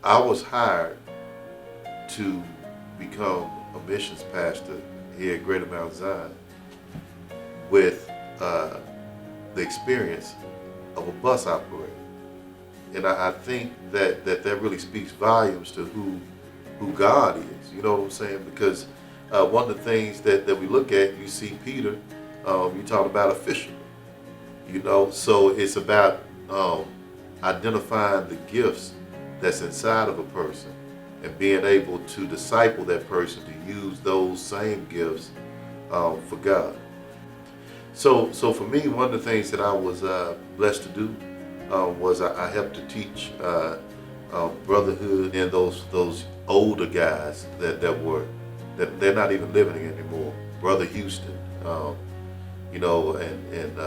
I was hired to become a missions pastor here at Greater Mount Zion with the experience of a bus operator. And I think that really speaks volumes to who God is. You know what I'm saying? Because one of the things that we look at, you see Peter, you talk about a fisherman. You know, so it's about identifying the gifts that's inside of a person and being able to disciple that person to use those same gifts for God. So for me, one of the things that I was blessed to do was I helped to teach brotherhood and those older guys that they're not even living anymore. Brother Houston, you know, and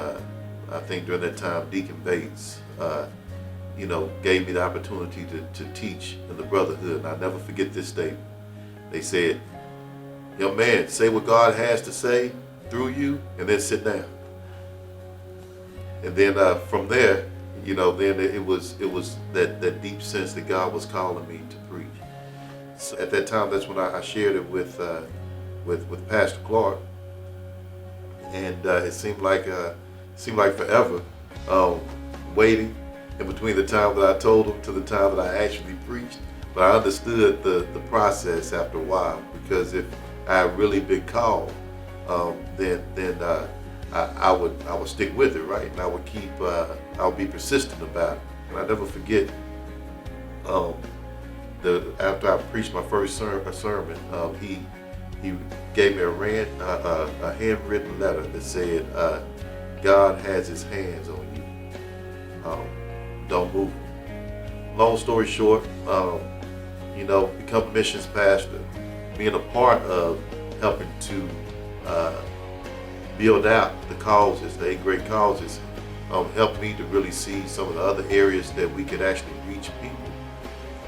I think during that time Deacon Bates, you know, gave me the opportunity to teach in the brotherhood. And I'll never forget this statement. They said, "Young man, say what God has to say through you, and then sit down." And then from there, you know, then it was that deep sense that God was calling me to preach. So at that time, that's when I shared it with Pastor Clark, and it seemed like forever waiting in between the time that I told him to the time that I actually preached. But I understood the process after a while, because if I had really been called, then I would stick with it, right? And I would be persistent about it. And I never forget after I preached my first sermon, he gave me a handwritten letter that said, "God has His hands on you. Don't move." Long story short, you know, become a missions pastor, being a part of helping to build out the causes, the 8 great causes, helped me to really see some of the other areas that we could actually reach people.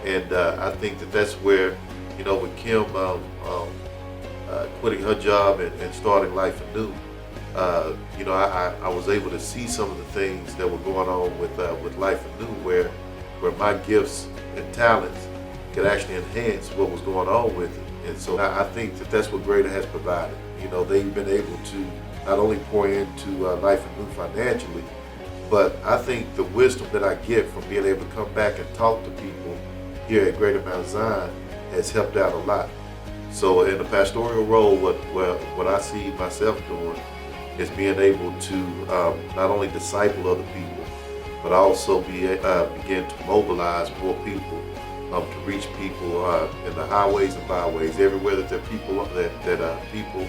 And I think that's where, you know, with Kim quitting her job and starting life anew, you know, I was able to see some of the things that were going on with life anew, where my gifts and talents could actually enhance what was going on with it. And so I think that's what Greater has provided. You know, they've been able to not only pour into life anew financially, but I think the wisdom that I get from being able to come back and talk to people here at Greater Mount Zion has helped out a lot. So in the pastoral role, what I see myself doing is being able to not only disciple other people, but also begin to mobilize more people to reach people in the highways and byways, everywhere that there are people that people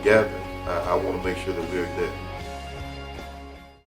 gather. I want to make sure that we're there.